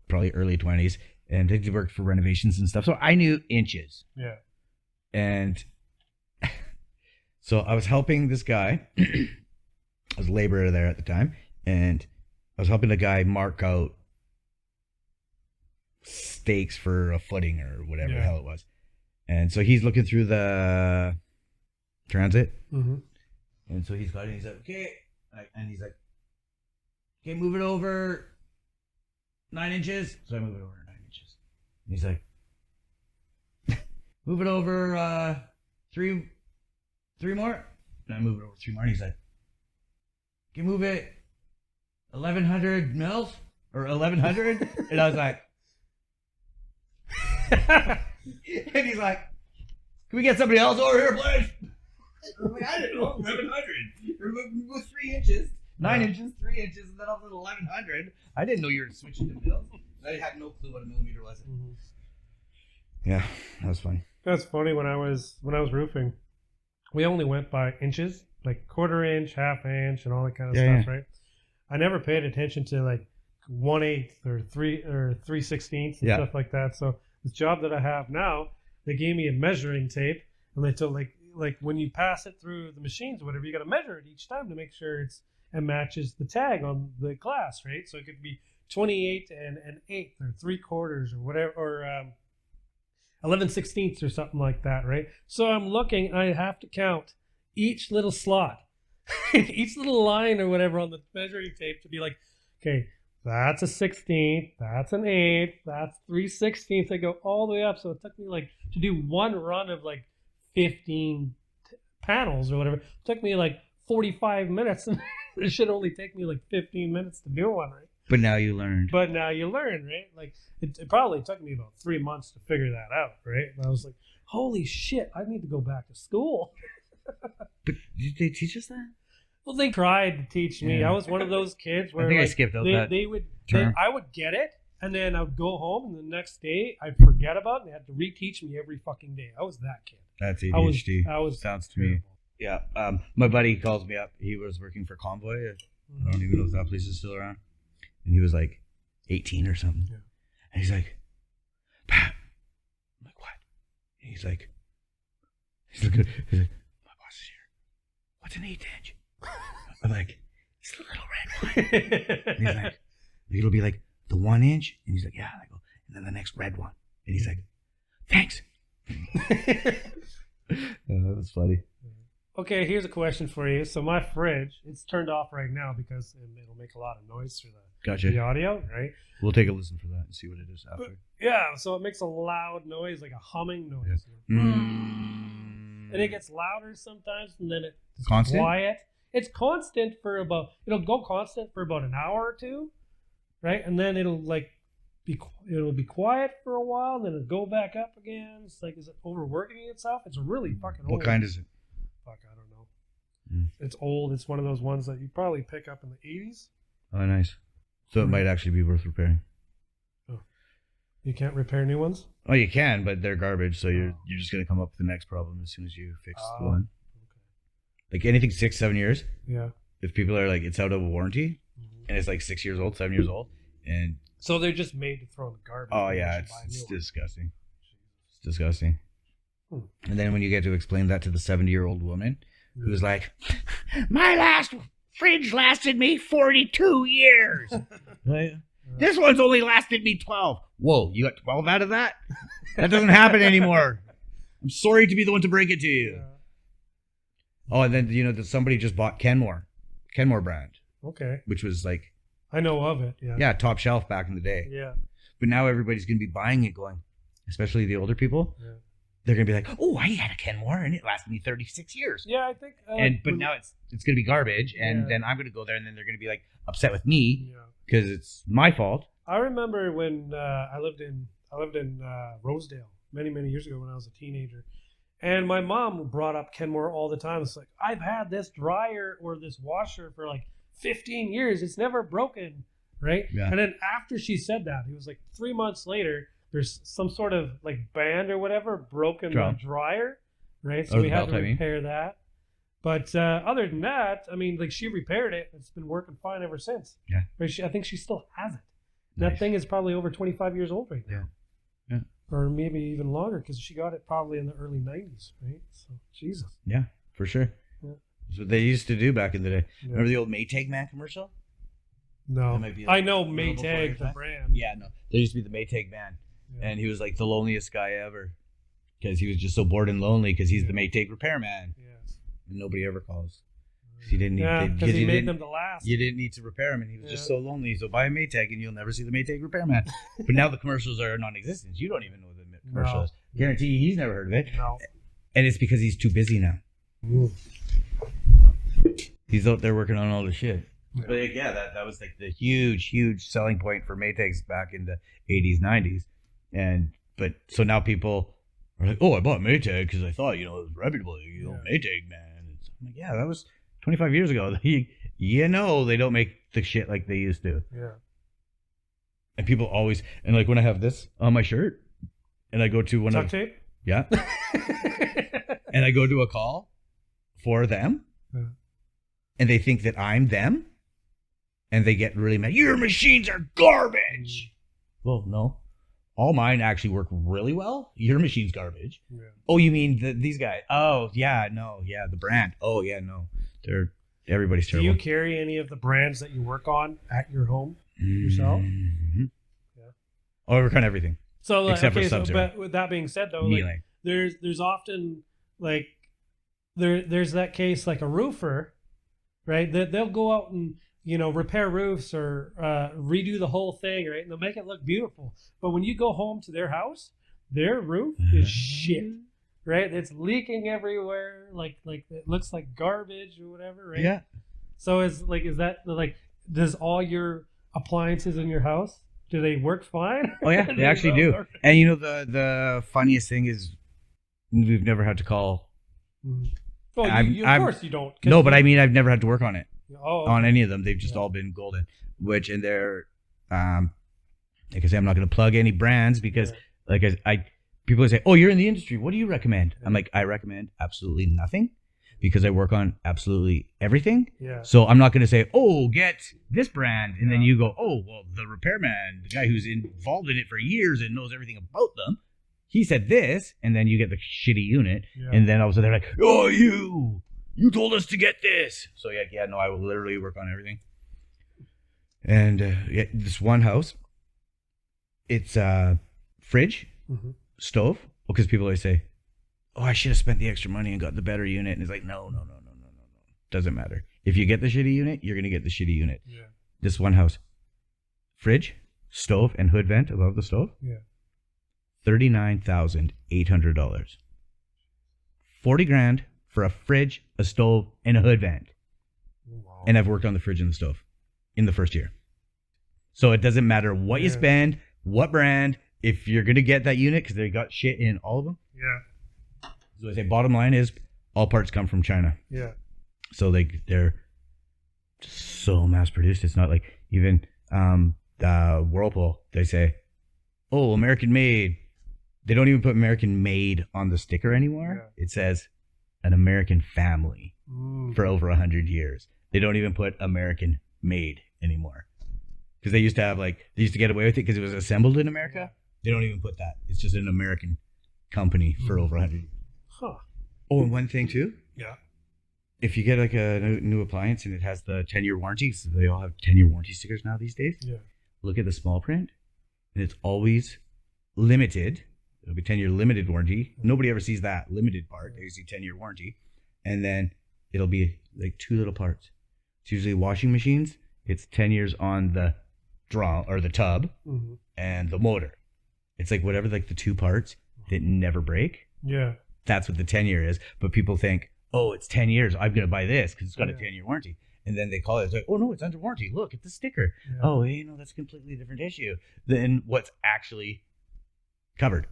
Speaker 2: probably early 20s. And I did work for renovations and stuff. So I knew inches.
Speaker 1: Yeah.
Speaker 2: And so I was helping this guy. I was a laborer there at the time. And I was helping the guy mark out stakes for a footing or whatever the hell it was. And so he's looking through the transit.
Speaker 1: Mm-hmm.
Speaker 2: And so he's got it. He's like, okay. And he's like, okay, move it over 9 inches. So I move it over 9 inches. And he's like, move it over three more. And I move it over 3 more. And he's like, okay, move it 1,100 mils or 1,100. And I was like, and he's like, can we get somebody else over here, please? I didn't know, 1,100. Move 3 inches, 9 inches, 3 inches, and then up to 1,100. I didn't know you were switching to mils. I had no clue what a millimeter was.
Speaker 1: Mm-hmm.
Speaker 2: Yeah, that was funny.
Speaker 1: That's funny. When I was roofing, we only went by inches, like 1/4 inch, 1/2 inch, and all that kind of stuff, right? I never paid attention to like 1/8 or 3/16 and stuff like that. So this job that I have now, they gave me a measuring tape, and they told like when you pass it through the machines or whatever, you got to measure it each time to make sure it matches the tag on the glass, right? So it could be 28 and an eighth or 3/4 or whatever, or 11/16 or something like that, right? So I'm looking, and I have to count each little slot, each little line or whatever on the measuring tape to be like, okay, that's a 16th, that's an eighth, that's 3/16. I go all the way up. So it took me like to do one run of like 15 panels or whatever. It took me like 45 minutes, and it should only take me like 15 minutes to do one, right?
Speaker 2: But now you learned.
Speaker 1: But now you learn, right? Like it probably took me about 3 months to figure that out, right? And I was like, holy shit, I need to go back to school.
Speaker 2: But did they teach us that?
Speaker 1: Well, they tried to teach me.
Speaker 2: Yeah.
Speaker 1: I was one of those kids where
Speaker 2: I think I
Speaker 1: like,
Speaker 2: skipped out that
Speaker 1: they would
Speaker 2: term.
Speaker 1: I would get it, and then I would go home, and the next day I'd forget about it, and they had to reteach me every fucking day. I was that kid.
Speaker 2: That's
Speaker 1: I was
Speaker 2: ADHD. Sounds to me.
Speaker 1: terrible.
Speaker 2: Yeah. My buddy calls me up. He was working for Convoy. I don't even know if that place is still around. And he was like 18 or something.
Speaker 1: Yeah.
Speaker 2: And he's like, Pat. I'm like, what? And he's like, my boss is here. What's an 8th inch? I'm like, it's the little red one. And he's like, it'll be like the 1 inch. And he's like, yeah. And I go, and then the next red one. And he's like, thanks. That was funny.
Speaker 1: Okay, here's a question for you. So my fridge, it's turned off right now because it'll make a lot of noise through the audio, right?
Speaker 2: We'll take a listen for that and see what it is after.
Speaker 1: Yeah, so it makes a loud noise, like a humming noise. And it gets louder sometimes, and then it's
Speaker 2: Constant?
Speaker 1: quiet. It's constant for it'll go constant for about an hour or two, right? And then it'll be quiet for a while, then it'll go back up again. It's like, is it overworking itself? It's really fucking old.
Speaker 2: What kind is it?
Speaker 1: Fuck, I don't know. It's old. It's one of those ones that you probably pick up in the 80s.
Speaker 2: Oh, nice. So it might actually be worth repairing.
Speaker 1: Oh. You can't repair new ones?
Speaker 2: Oh, you can, but they're garbage. So you're just gonna come up with the next problem as soon as you fix the one.
Speaker 1: Okay.
Speaker 2: Like anything 6-7 years.
Speaker 1: Yeah.
Speaker 2: If people are like, it's out of warranty, and it's like 6 years old, 7 years old, and
Speaker 1: So they're just made to throw in the garbage.
Speaker 2: oh
Speaker 1: and
Speaker 2: yeah,
Speaker 1: you should buy a
Speaker 2: it's
Speaker 1: new one.
Speaker 2: disgusting. It's disgusting. And then when you get to explain that to the 70-year-old woman who's like, my last fridge lasted me 42 years. Right? This one's only lasted me 12. Whoa, you got 12 out of that? That doesn't happen anymore. I'm sorry to be the one to break it to you. Oh, and then, somebody just bought Kenmore brand.
Speaker 1: Okay.
Speaker 2: Which was like
Speaker 1: I know of it. Yeah.
Speaker 2: Yeah, top shelf back in the day.
Speaker 1: Yeah.
Speaker 2: But now everybody's going to be buying it going, especially the older people.
Speaker 1: Yeah.
Speaker 2: They're going to be like, oh, I had a Kenmore and it lasted me 36 years.
Speaker 1: Yeah, I think.
Speaker 2: But now it's going to be garbage. And then I'm going to go there and then they're going to be like upset with me because it's my fault.
Speaker 1: I remember when I lived in Rosedale many years ago when I was a teenager, and my mom brought up Kenmore all the time. It's like, I've had this dryer or this washer for like 15 years. It's never broken, right? Yeah. And then after she said that, it was like 3 months later. There's some sort of like band or whatever broken the dryer, right? So we had to repair that. But other than that, I mean, like she repaired it. It's been working fine ever since. Yeah. But I think she still has it. Nice. That thing is probably over 25 years old right now. Yeah. Or maybe even longer because she got it probably in the early 90s, right? So, Jesus.
Speaker 2: Yeah, for sure. Yeah. That's what they used to do back in the day. Yeah. Remember the old Maytag Man commercial?
Speaker 1: No. I know Maytag, the brand.
Speaker 2: Yeah, no. There used to be the Maytag Man. Yeah. And he was like the loneliest guy ever because he was just so bored and lonely because he's the Maytag repairman. Yeah. And nobody ever calls. He didn't need
Speaker 1: because he made them to last.
Speaker 2: You didn't need to repair him, and he was just so lonely. So buy a Maytag, and you'll never see the Maytag repairman. But now the commercials are non-existent. You don't even know what the commercial is. Guarantee you he's never heard of it. No. And it's because he's too busy now. Ooh. He's out there working on all the shit. Yeah. But yeah, that was like the huge selling point for Maytags back in the 80s, 90s. But so now people are like, oh, I bought Maytag because I thought, it was reputable. Maytag, man. I'm like, yeah, that was 25 years ago. They don't make the shit like they used to. Yeah. And people always, and like when I have this on my shirt, and I go to one
Speaker 1: Tuck tape?
Speaker 2: Yeah. And I go to a call for them, and they think that I'm them, and they get really mad. Your machines are garbage. Well, no. All mine actually work really well. Your machine's garbage. Yeah. Oh, you mean these guys? Oh, yeah, no, yeah, the brand. Oh, yeah, no, everybody's terrible.
Speaker 1: Do you carry any of the brands that you work on at your home yourself?
Speaker 2: Mm-hmm. Yeah. Oh, I work on everything.
Speaker 1: So, except for Sub-Zero. But with that being said, though, like, there's often like there's that case like a roofer, right? They'll go out and repair roofs or redo the whole thing, right? And they'll make it look beautiful. But when you go home to their house, their roof is shit, right? It's leaking everywhere. Like it looks like garbage or whatever, right? Yeah. So is that does all your appliances in your house, do they work fine?
Speaker 2: Oh yeah, they actually do. And the funniest thing is we've never had to call.
Speaker 1: Well, of course you don't.
Speaker 2: No, but I mean I've never had to work on it. Oh, okay. On any of them. They've just all been golden. And they're like I say, I'm not going to plug any brands because people say, oh, you're in the industry, what do you recommend? I'm like, I recommend absolutely nothing because I work on absolutely everything. Yeah. So I'm not going to say, oh, get this brand, and then you go, oh, well, the repairman, the guy who's involved in it for years and knows everything about them, he said this, and then you get the shitty unit, and then all of a sudden they're like, oh, you told us to get this. So no, I will literally work on everything. And this one house, it's fridge, stove. Because people always say, oh, I should have spent the extra money and got the better unit. And it's like, no. Doesn't matter. If you get the shitty unit, you're going to get the shitty unit. Yeah. This one house, fridge, stove, and hood vent above the stove. Yeah. $39,800. 40 grand for a fridge, a stove, and a hood vent. Wow. And I've worked on the fridge and the stove in the first year. So it doesn't matter what you spend, what brand, if you're going to get that unit, because they got shit in all of them. Yeah. So I say bottom line is all parts come from China. Yeah. So they're so mass produced. It's not like even Whirlpool, they say, oh, American made. They don't even put American made on the sticker anymore. Yeah. It says an American family for over 100 years. They don't even put American made anymore. Because they used to get away with it because it was assembled in America. They don't even put that. It's just an American company for over 100 years. Huh. Oh, and one thing too. Yeah. If you get like a new appliance and it has the 10-year warranty, so they all have 10-year warranty stickers now these days. Yeah. Look at the small print, and it's always limited. It'll be 10-year limited warranty. Nobody ever sees that limited part. They see 10-year warranty. And then it'll be like two little parts. It's usually washing machines It's 10 years on the drum or the tub and the motor. It's like whatever, like the two parts that never break.
Speaker 1: Yeah.
Speaker 2: That's what the 10-year is. But people think, oh, it's 10 years. I'm going to buy this because it's got a 10-year warranty. And then they call it. It's like, oh, no, it's under warranty. Look at the sticker. Yeah. Oh, hey, no, that's a completely different issue than what's actually covered.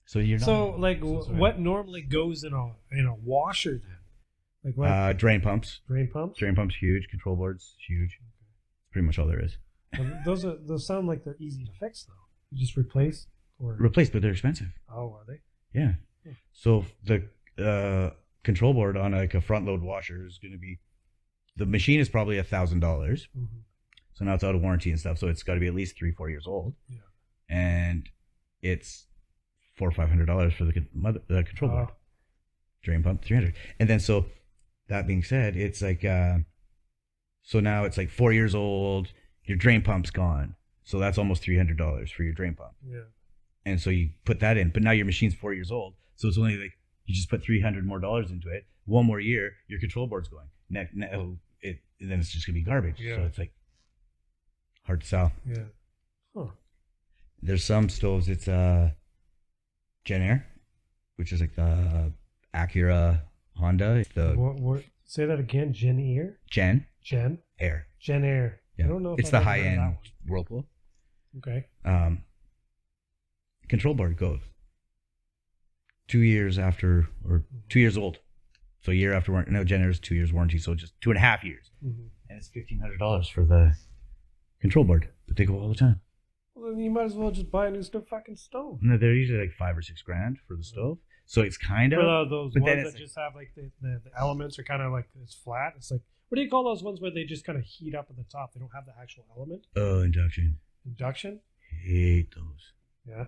Speaker 2: So you're not.
Speaker 1: So, like, what normally goes in a washer then? Like what?
Speaker 2: Drain pumps.
Speaker 1: Drain pumps?
Speaker 2: Drain pumps, huge. Control boards, huge. That's pretty much all there is.
Speaker 1: Those sound like they're easy to fix, though. You just replace?
Speaker 2: Replace, but they're expensive.
Speaker 1: Oh, are they?
Speaker 2: Yeah. So the control board on like a front load washer is going to be, the machine is probably $1,000. So now it's out of warranty and stuff. So it's got to be at least 3-4 years old. Yeah. And it's $400 or $500 for the control board. Drain pump, $300. And then so that being said, it's like so now it's like 4 years old. Your drain pump's gone. So that's almost $300 for your drain pump. Yeah. And so you put that in, but now your machine's 4 years old. So it's only like you just put $300 more into it. 1 more year, your control board's going. And then it's just gonna be garbage. Yeah. So it's like hard to sell. Yeah. Huh. There's some stoves. It's Gen Air, which is like the Acura, Honda.
Speaker 1: What? Say that again. Gen Air.
Speaker 2: Gen
Speaker 1: Air.
Speaker 2: Gen
Speaker 1: Air.
Speaker 2: Yeah.
Speaker 1: I don't know if
Speaker 2: it's the high end Whirlpool.
Speaker 1: Okay.
Speaker 2: Control board goes 2 years after, or 2 years old. So a year after warranty. No, Gen Air is 2 years warranty, so just 2.5 years. And it's $1,500 for the control board, but they go all the time.
Speaker 1: Well, then you might as well just buy a new fucking stove.
Speaker 2: No, they're usually like $5,000 or $6,000 for the stove. So it's kind of
Speaker 1: those ones that just have like the elements are kind of like it's flat. It's like, what do you call those ones where they just kind of heat up at the top? They don't have the actual element.
Speaker 2: Oh, induction.
Speaker 1: Induction.
Speaker 2: Hate those.
Speaker 1: Yeah.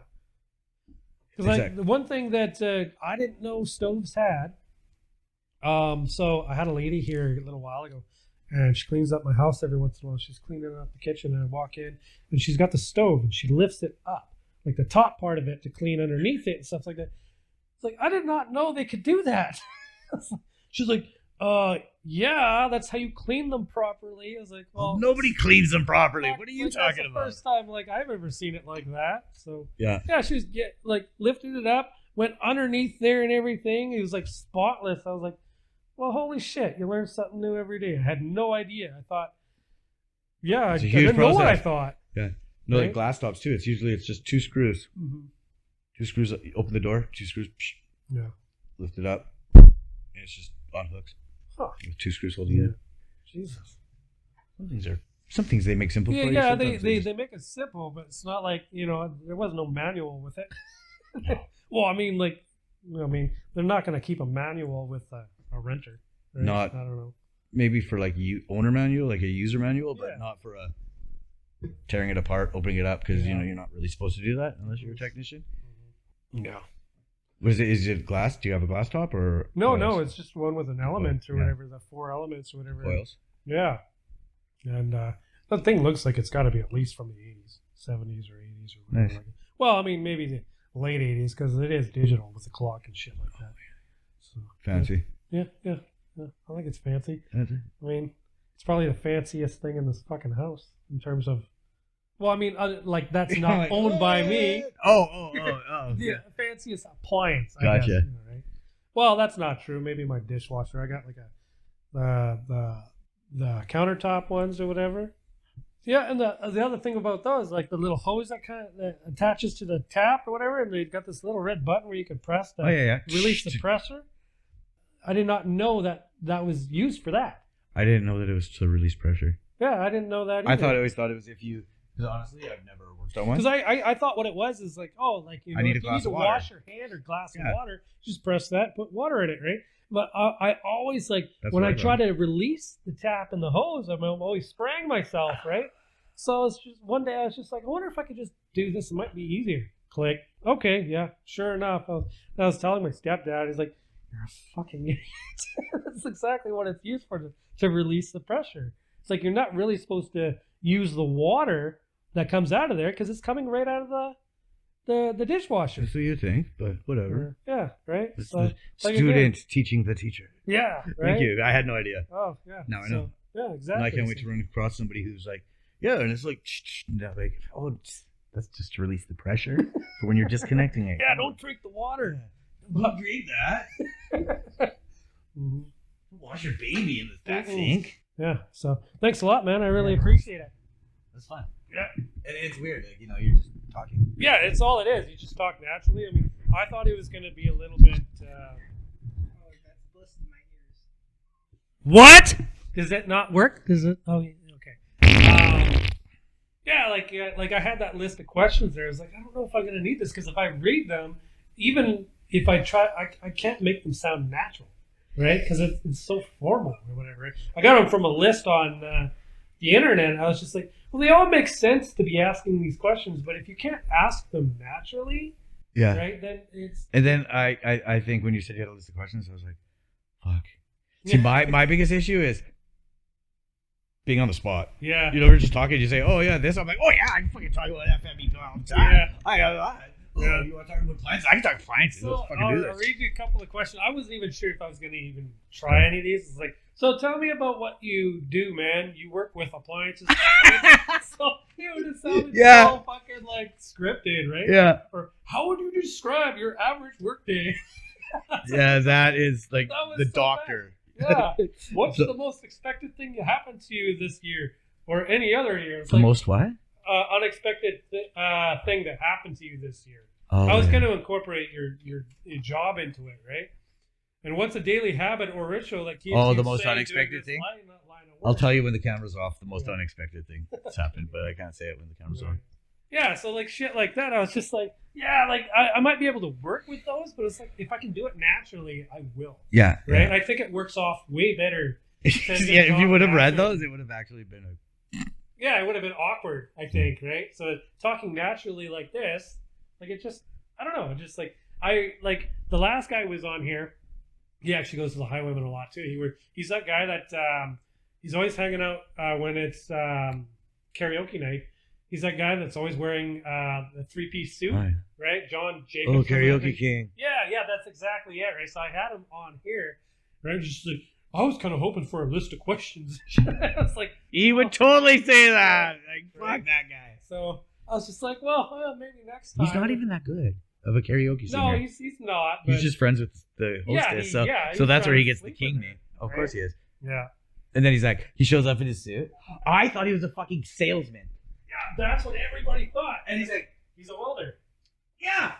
Speaker 1: Like the one thing that I didn't know stoves had. So I had a lady here a little while ago, and she cleans up my house every once in a while. She's cleaning up the kitchen, and I walk in, and she's got the stove, and she lifts it up, like the top part of it, to clean underneath it and stuff like that. It's like, I did not know they could do that. She's like, yeah, that's how you clean them properly. I was like, well,
Speaker 2: nobody cleans them properly. What are you talking about?
Speaker 1: First time like I've ever seen it like that. So
Speaker 2: yeah,
Speaker 1: she was lifted it up, went underneath there and everything. It was like spotless. I was like, well, holy shit, you learn something new every day. I had no idea. I thought, yeah, I didn't know what I thought.
Speaker 2: Yeah. No, right? Like glass tops too. It's just 2 screws. 2 screws, open the door, 2 screws,
Speaker 1: yeah,
Speaker 2: lift it up, and it's just on hooks.
Speaker 1: Huh.
Speaker 2: With 2 screws holding it.
Speaker 1: Jesus.
Speaker 2: Some things they make simple for you.
Speaker 1: Yeah, they make it simple, but it's not like, there was no manual with it. Well, I mean, they're not going to keep a manual with a renter. Right? I don't know.
Speaker 2: Maybe for like owner manual, like a user manual, but not for tearing it apart, opening it up, because you're not really supposed to do that unless you're a technician.
Speaker 1: Yeah.
Speaker 2: Is it glass? Do you have a glass top or?
Speaker 1: No, it's just one with an element or whatever, the 4 elements or whatever.
Speaker 2: Coils.
Speaker 1: Yeah. And the thing looks like it's got to be at least from the 80s, 70s or 80s or whatever.
Speaker 2: Nice.
Speaker 1: Like it. Well, I mean, maybe the late 80s because it is digital with the clock and shit like that. So
Speaker 2: fancy.
Speaker 1: Yeah. I think it's fancy. I mean, it's probably the fanciest thing in this fucking house in terms of. Well, I mean, that's not owned by me.
Speaker 2: Oh.
Speaker 1: The fanciest appliance.
Speaker 2: Gotcha.
Speaker 1: I guess, right? Well, that's not true. Maybe my dishwasher. I got like the countertop ones or whatever. Yeah, and the other thing about those, like the little hose that attaches to the tap or whatever, and they got this little red button where you can press to release the pressure. I did not know that was used for that.
Speaker 2: I didn't know that it was to release pressure.
Speaker 1: Yeah, I didn't know that either.
Speaker 2: I always thought it was if you. Because honestly, I've never worked on one.
Speaker 1: Because I thought what it was is like,
Speaker 2: I need a glass
Speaker 1: to
Speaker 2: of water.
Speaker 1: wash your hand or glass of water, just press that, put water in it, right? But I always when I try to release the tap and the hose, I'm always spraying myself, right? So it's just one day I was just like, I wonder if I could just do this. It might be easier. Click. Okay, yeah, sure enough. I was telling my stepdad, he's like, you're a fucking idiot. That's exactly what it's used for, to release the pressure. It's like you're not really supposed to use the water that comes out of there because it's coming right out of the dishwasher.
Speaker 2: That's what you think, but whatever.
Speaker 1: Yeah, right?
Speaker 2: It's the student teaching the teacher.
Speaker 1: Yeah, right?
Speaker 2: Thank you. I had no idea.
Speaker 1: Oh, yeah.
Speaker 2: Now I know.
Speaker 1: Yeah,
Speaker 2: And
Speaker 1: exactly.
Speaker 2: I can't wait to run across somebody who's like, yeah, and it's like, and I'm like, oh, that's just to release the pressure for when you're disconnecting it.
Speaker 1: Yeah, don't drink the water.
Speaker 2: Don't drink that.
Speaker 1: Mm-hmm.
Speaker 2: Wash your baby in that
Speaker 1: Mhm.
Speaker 2: sink.
Speaker 1: Yeah. So thanks a lot, man. I really appreciate it.
Speaker 2: That's fun.
Speaker 1: Yeah.
Speaker 2: And it's weird, like, you're just talking.
Speaker 1: Yeah, it's all it is. You just talk naturally. I mean, I thought it was going to be a little bit.
Speaker 3: Oh, that's bliss in my ears.
Speaker 1: What? Does it not work? Does it? Oh, yeah, okay. Yeah, like I had that list of questions there. I was like, I don't know if I'm going to need this because if I read them, even if I try, I can't make them sound natural, right? Because it's so formal or whatever. I got them from a list on the internet. And I was just like, well, they all make sense to be asking these questions, but if you can't ask them naturally,
Speaker 2: Yeah.
Speaker 1: right, then it's.
Speaker 2: And then I think when you said you had a list of questions, I was like, fuck. See, my biggest issue is being on the spot.
Speaker 1: Yeah.
Speaker 2: We're just talking. You say, "Oh yeah, this." I'm like, "Oh yeah, I can fucking talk about FME all the time."
Speaker 1: Yeah.
Speaker 2: I got that.
Speaker 1: Yeah.
Speaker 2: You want to talk about plants? I can talk plants.
Speaker 1: So
Speaker 2: Let's fucking do
Speaker 1: I'll
Speaker 2: this.
Speaker 1: read you a couple of questions. I wasn't even sure if I was going to even try any of these. It's like, so tell me about what you do, man. You work with appliances. So it sounded
Speaker 2: Yeah.
Speaker 1: so fucking like scripted, right?
Speaker 2: Yeah,
Speaker 1: Or how would you describe your average workday?
Speaker 2: yeah, that is like
Speaker 1: That was
Speaker 2: the
Speaker 1: so
Speaker 2: doctor.
Speaker 1: Yeah. What's
Speaker 2: So-
Speaker 1: the most expected thing to happen to you this year or any other year? It's
Speaker 2: The most what?
Speaker 1: unexpected thing that happened to you this year.
Speaker 2: Oh,
Speaker 1: I was
Speaker 2: yeah.
Speaker 1: going to incorporate your job into it, right? And what's a daily habit or ritual that keeps
Speaker 2: Oh,
Speaker 1: you
Speaker 2: the most
Speaker 1: sane
Speaker 2: unexpected
Speaker 1: doing this
Speaker 2: thing?
Speaker 1: line of work?
Speaker 2: I'll tell you when the camera's off. The most
Speaker 1: Yeah.
Speaker 2: unexpected thing that's happened, but I can't say it when the camera's on.
Speaker 1: Yeah, so like shit like that, I was just like, yeah, like I might be able to work with those, but it's like if I can do it naturally, I will.
Speaker 2: Yeah,
Speaker 1: Right? I think it works off way better.
Speaker 2: yeah. If you would have read those, it would have actually been a.
Speaker 1: Yeah, it would have been awkward, I think, right? So talking naturally like this, like it just, I don't know, just like the last guy was on here. He actually goes to the Highwayman a lot too. He's that guy that he's always hanging out when it's karaoke night. He's that guy that's always wearing a 3-piece suit,
Speaker 2: Right.
Speaker 1: right? John Jacobs.
Speaker 2: Oh, karaoke king.
Speaker 1: Yeah, that's exactly it, right? So I had him on here, right? Just like I was kind of hoping for a list of questions. I was like,
Speaker 2: He would totally say that. Like,
Speaker 1: Right.
Speaker 2: fuck that guy.
Speaker 1: so I was just like, well, maybe next time.
Speaker 2: He's not even that good of a karaoke singer.
Speaker 1: No, he's not. But
Speaker 2: He's just friends with the
Speaker 1: Yeah,
Speaker 2: hostess.
Speaker 1: he-
Speaker 2: so
Speaker 1: yeah,
Speaker 2: so
Speaker 1: he's
Speaker 2: that's where
Speaker 1: trying
Speaker 2: he
Speaker 1: to
Speaker 2: gets the
Speaker 1: sleep
Speaker 2: king
Speaker 1: with
Speaker 2: name.
Speaker 1: her,
Speaker 2: Of
Speaker 1: right?
Speaker 2: course he is.
Speaker 1: yeah.
Speaker 2: And then he's like, he shows up in his suit. I thought he was a fucking salesman.
Speaker 1: Yeah, that's what everybody thought.
Speaker 2: And he's like,
Speaker 1: He's a welder.
Speaker 2: yeah.